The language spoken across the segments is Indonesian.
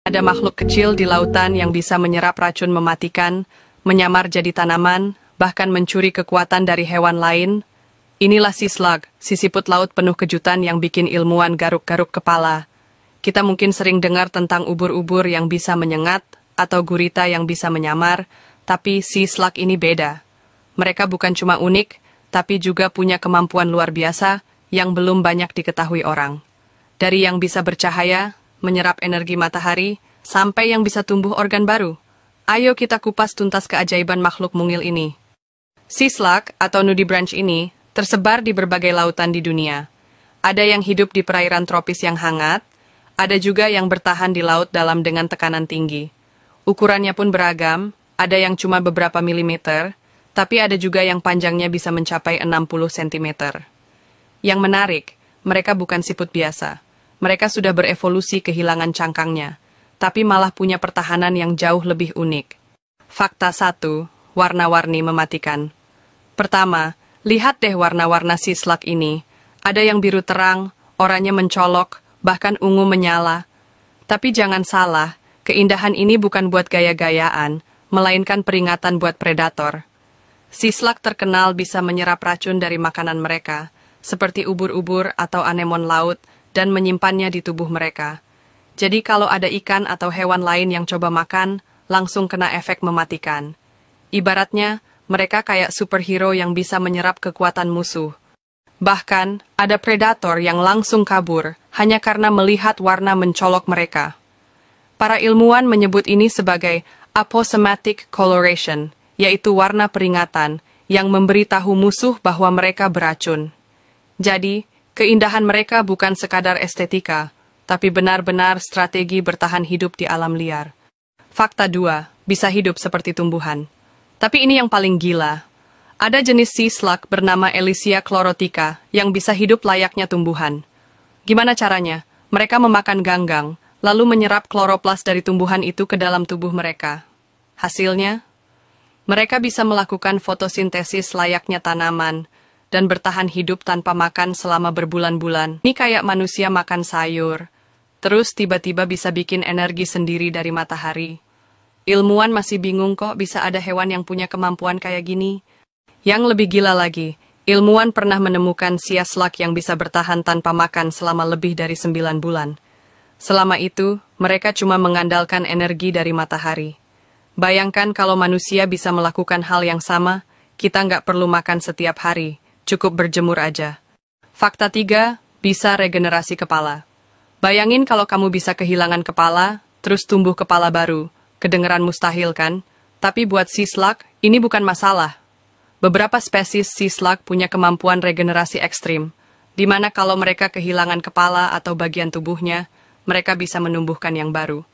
Ada makhluk kecil di lautan yang bisa menyerap racun mematikan, menyamar jadi tanaman, bahkan mencuri kekuatan dari hewan lain. Inilah sea slug, sisiput laut penuh kejutan yang bikin ilmuwan garuk-garuk kepala. Kita mungkin sering dengar tentang ubur-ubur yang bisa menyengat, atau gurita yang bisa menyamar, tapi sea slug ini beda. Mereka bukan cuma unik, tapi juga punya kemampuan luar biasa yang belum banyak diketahui orang. Dari yang bisa bercahaya, menyerap energi matahari, sampai yang bisa tumbuh organ baru. Ayo kita kupas tuntas keajaiban makhluk mungil ini. Sea slug atau nudibranch ini tersebar di berbagai lautan di dunia. Ada yang hidup di perairan tropis yang hangat, ada juga yang bertahan di laut dalam dengan tekanan tinggi. Ukurannya pun beragam, ada yang cuma beberapa milimeter, tapi ada juga yang panjangnya bisa mencapai 60 cm. Yang menarik, mereka bukan siput biasa. Mereka sudah berevolusi kehilangan cangkangnya, tapi malah punya pertahanan yang jauh lebih unik. Fakta 1, warna-warni mematikan. Pertama, lihat deh warna-warna sea slug ini. Ada yang biru terang, oranye mencolok, bahkan ungu menyala. Tapi jangan salah, keindahan ini bukan buat gaya-gayaan, melainkan peringatan buat predator. Sea slug terkenal bisa menyerap racun dari makanan mereka, seperti ubur-ubur atau anemon laut, dan menyimpannya di tubuh mereka. Jadi kalau ada ikan atau hewan lain yang coba makan, langsung kena efek mematikan. Ibaratnya, mereka kayak superhero yang bisa menyerap kekuatan musuh. Bahkan, ada predator yang langsung kabur, hanya karena melihat warna mencolok mereka. Para ilmuwan menyebut ini sebagai aposematic coloration, yaitu warna peringatan, yang memberitahu musuh bahwa mereka beracun. Jadi, keindahan mereka bukan sekadar estetika, tapi benar-benar strategi bertahan hidup di alam liar. Fakta 2, bisa hidup seperti tumbuhan. Tapi ini yang paling gila. Ada jenis sea slug bernama Elysia chlorotica yang bisa hidup layaknya tumbuhan. Gimana caranya? Mereka memakan ganggang, lalu menyerap kloroplas dari tumbuhan itu ke dalam tubuh mereka. Hasilnya, mereka bisa melakukan fotosintesis layaknya tanaman, dan bertahan hidup tanpa makan selama berbulan-bulan. Ini kayak manusia makan sayur, terus tiba-tiba bisa bikin energi sendiri dari matahari. Ilmuwan masih bingung kok bisa ada hewan yang punya kemampuan kayak gini. Yang lebih gila lagi, ilmuwan pernah menemukan sea slug yang bisa bertahan tanpa makan selama lebih dari 9 bulan. Selama itu, mereka cuma mengandalkan energi dari matahari. Bayangkan kalau manusia bisa melakukan hal yang sama, kita nggak perlu makan setiap hari. Cukup berjemur aja. Fakta 3, bisa regenerasi kepala. Bayangin kalau kamu bisa kehilangan kepala, terus tumbuh kepala baru. Kedengeran mustahil kan? Tapi buat sea slug, ini bukan masalah. Beberapa spesies sea slug punya kemampuan regenerasi ekstrim, di mana kalau mereka kehilangan kepala atau bagian tubuhnya, mereka bisa menumbuhkan yang baru.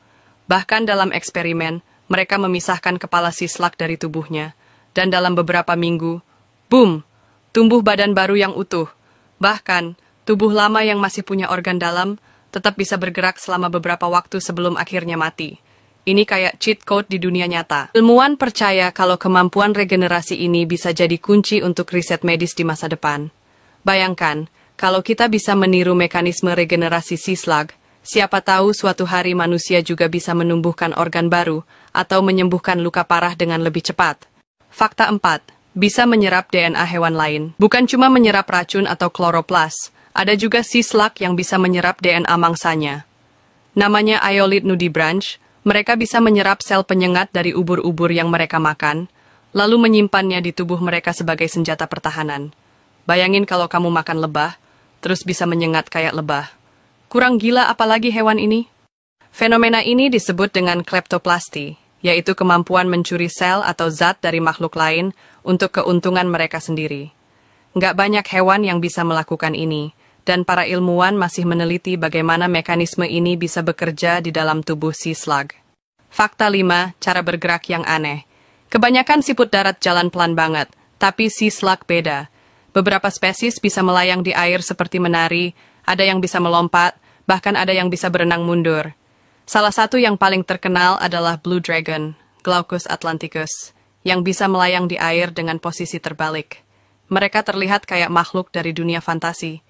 Bahkan dalam eksperimen, mereka memisahkan kepala sea slug dari tubuhnya, dan dalam beberapa minggu, boom! Tumbuh badan baru yang utuh. Bahkan, tubuh lama yang masih punya organ dalam tetap bisa bergerak selama beberapa waktu sebelum akhirnya mati. Ini kayak cheat code di dunia nyata. Ilmuwan percaya kalau kemampuan regenerasi ini bisa jadi kunci untuk riset medis di masa depan. Bayangkan, kalau kita bisa meniru mekanisme regenerasi sea slug, siapa tahu suatu hari manusia juga bisa menumbuhkan organ baru atau menyembuhkan luka parah dengan lebih cepat. Fakta 4. Bisa menyerap DNA hewan lain. Bukan cuma menyerap racun atau kloroplas, ada juga sea slug yang bisa menyerap DNA mangsanya. Namanya Aeolid nudibranch, mereka bisa menyerap sel penyengat dari ubur-ubur yang mereka makan, lalu menyimpannya di tubuh mereka sebagai senjata pertahanan. Bayangin kalau kamu makan lebah, terus bisa menyengat kayak lebah. Kurang gila apalagi hewan ini? Fenomena ini disebut dengan kleptoplasti, yaitu kemampuan mencuri sel atau zat dari makhluk lain untuk keuntungan mereka sendiri. Nggak banyak hewan yang bisa melakukan ini, dan para ilmuwan masih meneliti bagaimana mekanisme ini bisa bekerja di dalam tubuh sea slug. Fakta 5, cara bergerak yang aneh. Kebanyakan siput darat jalan pelan banget, tapi sea slug beda. Beberapa spesies bisa melayang di air seperti menari, ada yang bisa melompat, bahkan ada yang bisa berenang mundur. Salah satu yang paling terkenal adalah Blue Dragon, Glaucus atlanticus, yang bisa melayang di air dengan posisi terbalik. Mereka terlihat kayak makhluk dari dunia fantasi.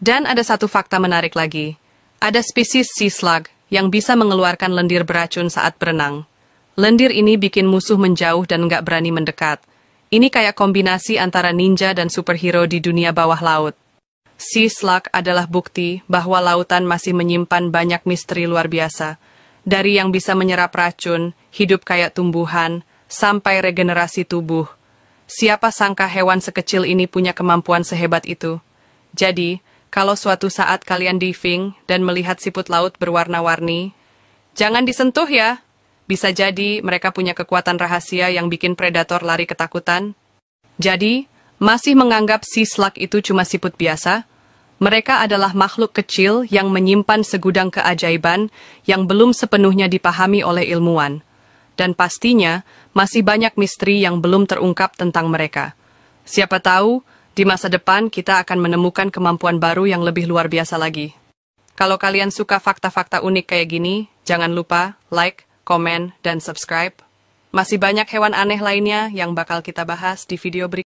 Dan ada satu fakta menarik lagi. Ada spesies sea slug yang bisa mengeluarkan lendir beracun saat berenang. Lendir ini bikin musuh menjauh dan nggak berani mendekat. Ini kayak kombinasi antara ninja dan superhero di dunia bawah laut. Sea Slug adalah bukti bahwa lautan masih menyimpan banyak misteri luar biasa. Dari yang bisa menyerap racun, hidup kayak tumbuhan, sampai regenerasi tubuh. Siapa sangka hewan sekecil ini punya kemampuan sehebat itu? Jadi, kalau suatu saat kalian diving dan melihat siput laut berwarna-warni, jangan disentuh ya. Bisa jadi mereka punya kekuatan rahasia yang bikin predator lari ketakutan. Jadi, masih menganggap sea slug itu cuma siput biasa? Mereka adalah makhluk kecil yang menyimpan segudang keajaiban yang belum sepenuhnya dipahami oleh ilmuwan. Dan pastinya, masih banyak misteri yang belum terungkap tentang mereka. Siapa tahu, di masa depan kita akan menemukan kemampuan baru yang lebih luar biasa lagi. Kalau kalian suka fakta-fakta unik kayak gini, jangan lupa like, komen, dan subscribe. Masih banyak hewan aneh lainnya yang bakal kita bahas di video berikutnya.